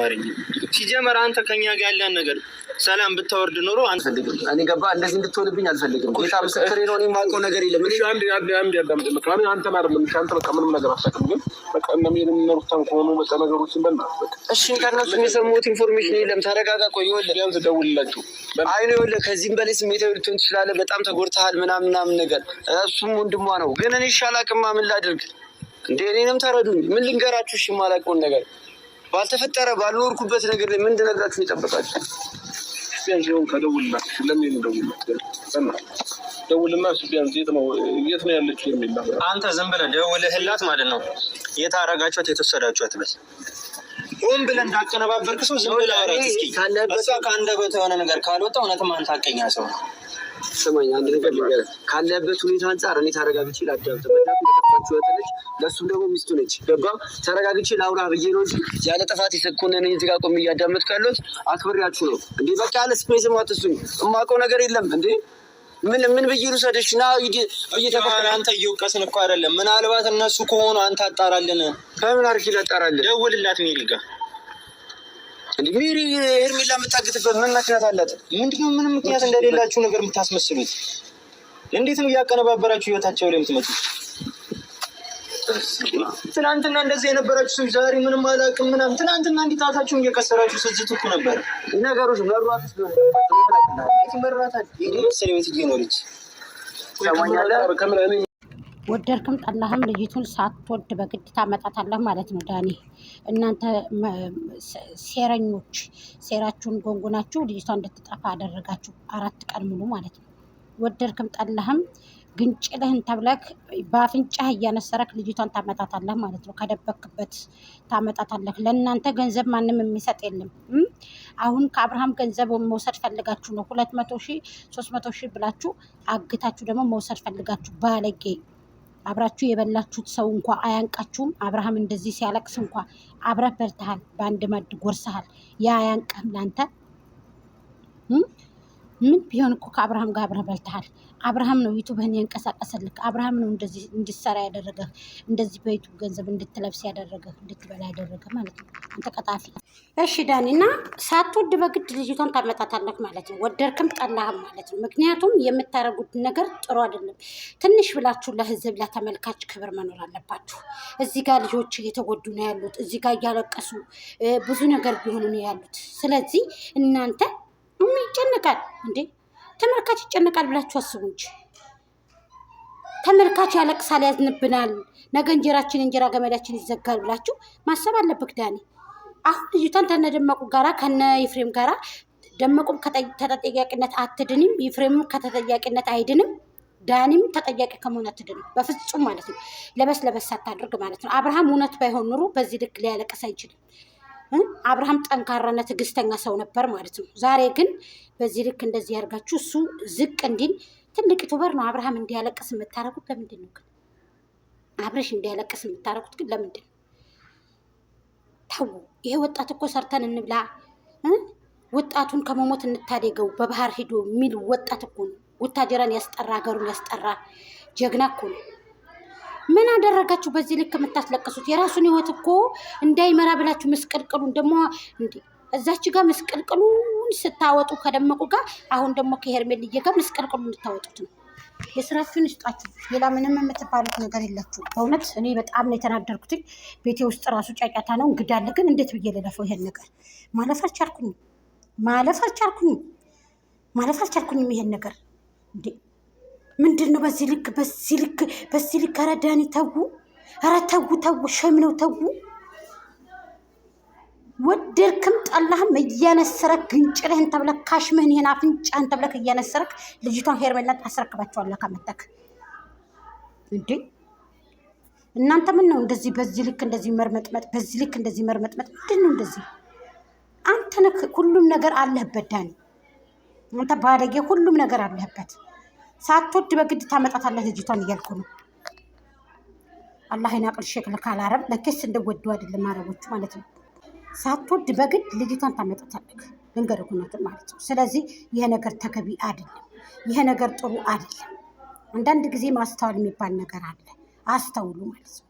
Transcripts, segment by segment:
አማርኛ ሲጀመር አንተ ከኛ ጋር ያለን ነገር ሰላም ብታወርድ ኖሮ አንፈልግም። እኔ ገባ እንደዚህ እንድትሆንብኝ አልፈልግም። ጌታ ምስክሬ ነው። እኔ የማውቀው ነገር የለም። እሺ አንድ ያዳምጥ ምክራኔ አንተ ማለት አንተ በቃ ምንም ነገር አታውቅም። ግን በቃ እንደሚነሩታን ከሆኑ በቃ ነገሮችን በእናትህ በቃ እሺ ከእነሱ የሰማሁት ኢንፎርሜሽን የለም። ተረጋጋ። ቆይ ይኸውልህ ቢያንስ ደውልላችሁ። አይ ነው ይኸውልህ ከዚህም በላይ ስሜታዊ ልትሆን ትችላለህ። በጣም ተጎድተሃል ምናምን ነገር። እሱም ወንድሟ ነው። ግን እኔ ይሻላቅማ ምን ላድርግ እንዴ? እኔንም ተረዱኝ። ምን ልንገራችሁ? እሺ የማላውቀውን ነገር ባልተፈጠረ ባልኖርኩበት ነገር ላይ ምን እንድነግራችሁ ይጠበቃችሁ? ቢያንስ ይሁን ከደውልላችሁ ለምን ደውልላችሁ? ደውልና ቢያንስ የት ነው ያለችው የሚል ነገር አንተ ዝም ብለህ ደውልህላት ማለት ነው። የት አደረጋችኋት የተወሰዳችኋት በል ሆን ብለህ እንዳቀነባበርክ ሰው ዝም ብለህ አውራት እስኪ። እሷ ከአንደበቷ የሆነ ነገር ካልወጣ እውነትም አንተ ሐቀኛ ሰው ነው። ስማኝ አንድ ነገር ልንገርህ። ካለበት ሁኔታ አንጻር እኔ ተረጋግቼ ላዳምጥ። የጠፋችው እህት ለእሱም ደግሞ ሚስቱ ነች። ገባ? ተረጋግቼ ላውራ ብዬ ነው እንጂ ያለ ጥፋት የሰኮነን እዚህ ጋር ቆሜ እያዳመጥኩ ያለሁት አክብሬያችሁ ነው እንዴ። በቃ ያለ ስፔስ ማትሱኝ። የማውቀው ነገር የለም እንዴ። ምን ብዬ ልውሰድሽ? ና እየተባለ አንተ እየወቀስን እኮ አይደለም። ምናልባት እነሱ ከሆኑ አንተ አጣራልን። ከምን አርኪ ላጣራልን? ደውልላት ሜሪ ጋር እንዴ። ሜሪ ሄርሜላ የምታግትበት ምን ምክንያት አላት? ምንድነው? ምንም ምክንያት እንደሌላችሁ ነገር የምታስመስሉት? እንዴት ነው እያቀነባበራችሁ ህይወታቸው ላይ የምትመጡት? ትናንትና እንደዚህ የነበራችሁ ሰዎች ዛሬ ምንም አላውቅም ምናምን። ትናንትና እንዲህ ጣታችሁን እየቀሰራችሁ ስትዝቱ ነበር። ነገሮች መሯት ወደድክም ጠላህም ልጅቱን ሳትወድ በግድ ታመጣታለህ ማለት ነው ዳኒ። እናንተ ሴረኞች ሴራችሁን ጎንጎናችሁ ልጅቷ እንድትጠፋ አደረጋችሁ 4 ቀን ሙሉ ማለት ነው። ወደድክም ጠላህም ግንጭልህን ተብለክ በአፍንጫህ እያነሰረክ ልጅቷን ታመጣታለህ ማለት ነው። ከደበክበት ታመጣታለህ። ለእናንተ ገንዘብ ማንም የሚሰጥ የለም። አሁን ከአብርሃም ገንዘብ መውሰድ ፈልጋችሁ ነው 200,000 300,000 ብላችሁ አግታችሁ ደግሞ መውሰድ ፈልጋችሁ ባለጌ። አብራችሁ የበላችሁት ሰው እንኳ አያንቃችሁም። አብርሃም እንደዚህ ሲያለቅስ እንኳ አብረህ በልተሃል፣ በአንድ ማድ ጎርሰሃል። ያ አያንቀህም ላንተ። ምን ቢሆን እኮ ከአብርሃም ጋር አብረህ በልተሃል። አብርሃም ነው ዩቱብህን ያንቀሳቀሰልክ። አብርሃም ነው እንደዚህ እንድትሰራ ያደረገህ፣ እንደዚህ በዩቱብ ገንዘብ እንድትለብስ ያደረገህ፣ እንድትበላ ያደረገህ ማለት ነው። አንተ ቀጣፊ። እሺ ዳኒ፣ እና ሳትወድ በግድ ልጅቷን ታመጣታለህ ማለት ነው። ወደድክም ጠላህም ማለት ነው። ምክንያቱም የምታደርጉት ነገር ጥሩ አይደለም። ትንሽ ብላችሁ ለህዝብ ለተመልካች ክብር መኖር አለባችሁ። እዚህ ጋር ልጆች እየተጎዱ ነው ያሉት፣ እዚህ ጋር እያለቀሱ ብዙ ነገር ቢሆኑ ነው ያሉት። ስለዚህ እናንተ ምን ይጨነቃል እንዴ? ተመልካች ይጨነቃል ብላችሁ አስቡ እንጂ። ተመልካች ያለቅሳል፣ ያዝንብናል፣ ነገ እንጀራ ገመዳችን ይዘጋል ብላችሁ ማሰብ አለብክ ዳኒ። አሁን ልጅቷን ተነደመቁ ጋራ ከነ ይፍሬም ጋራ ደመቁም ከተጠያቂነት አትድንም፣ ይፍሬምም ከተጠያቂነት አይድንም፣ ዳኒም ተጠያቂ ከመሆን አትድንም በፍጹም ማለት ነው። ለበስ አታድርግ ማለት ነው። አብርሃም እውነት ባይሆን ኑሮ በዚህ ልክ ሊያለቅስ አይችልም። አብርሃም ጠንካራና ትዕግስተኛ ሰው ነበር ማለት ነው። ዛሬ ግን በዚህ ልክ እንደዚህ ያርጋችሁ እሱ ዝቅ እንዲል ትልቅ ዩቱበር ነው። አብርሃም እንዲያለቅስ የምታረጉት ለምንድን ነው ግን? አብረሽ እንዲያለቅስ የምታረጉት ግን ለምንድን ነው? ተው። ይሄ ወጣት እኮ ሰርተን እንብላ፣ ወጣቱን ከመሞት እንታደገው በባህር ሂዶ የሚል ወጣት እኮ ነው። ወታጀራን ያስጠራ፣ ሀገሩን ያስጠራ ጀግና እኮ ነው። ምን አደረጋችሁ በዚህ ልክ የምታስለቅሱት? የራሱን ህይወት እኮ እንዳይመራ ብላችሁ መስቀልቅሉን ደግሞ እንዴ እዛች ጋር መስቀልቅሉን ስታወጡ ከደመቁ ጋር፣ አሁን ደግሞ ከሄርሜልዬ ጋር መስቀልቅሉን እንድታወጡት ነው። የስራችሁን ይስጣችሁ። ሌላ ምንም የምትባሉት ነገር የላችሁ። በእውነት እኔ በጣም ነው የተናደርኩትኝ። ቤቴ ውስጥ ራሱ ጫጫታ ነው፣ እንግዳ አለ። ግን እንዴት ብዬ ልለፈው ይሄን ነገር? ማለፍ አልቻልኩኝም ይሄን ነገር እንዴ። ምንድን ነው በዚህ ልክ ኧረ ዳኒ ተው፣ ኧረ ተው፣ ሸም ነው ተው። ወደድክም ጠላህም እያነሰረክ ግንጭልህን ተብለክ ካሽምህን ይሄን አፍንጫህን ተብለክ እያነሰረክ ልጅቷን ሄርሜላን ታስረክባቸዋለህ ካመጣክ እንዴ። እናንተ ምን ነው እንደዚህ በዚህ ልክ እንደዚህ መርመጥመጥ፣ በዚህ ልክ እንደዚህ መርመጥመጥ ምንድን ነው እንደዚህ? አንተ ነህ ሁሉም ነገር አለህበት ዳኒ። አንተ ባለጌ ሁሉም ነገር አለህበት። ሳትወድ በግድ ታመጣታለህ ልጅቷን እያልኩ ነው። አላህ ይናቅል ሸክል ካላረብ ለከስ እንደወዱ አይደለም አረቦቹ ማለት ነው። ሳትወድ በግድ ልጅቷን ታመጣታለህ ልንገርህ ማለት ነው። ስለዚህ ይሄ ነገር ተገቢ አይደለም። ይሄ ነገር ጥሩ አይደለም። አንዳንድ ጊዜ ማስተዋል የሚባል ነገር አለ። አስተውሉ ማለት ነው።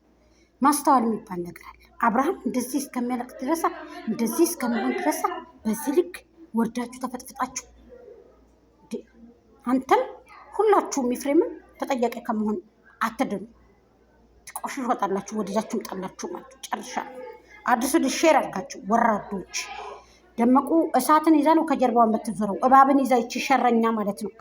ማስተዋል የሚባል ነገር አለ። አብርሃም እንደዚህ እስከሚያለቅስ ድረስ እንደዚህ እስከሚሆን ድረስ በዚህ ልክ ወርዳችሁ ተፈጥፍጣችሁ አንተም ሁላችሁም ኤፍሬምም ተጠያቂ ከመሆን አትድኑ። ትቆሽሽ ወጣላችሁ ወደዛችሁም ጣላችሁ ማለት ጨርሻለሁ። አዲሱ ሼር አድርጋችሁ ወራዶች። ደመቁ እሳትን ይዛ ነው ከጀርባው የምትዞረው፣ እባብን ይዛ ይቺ ሸረኛ ማለት ነው።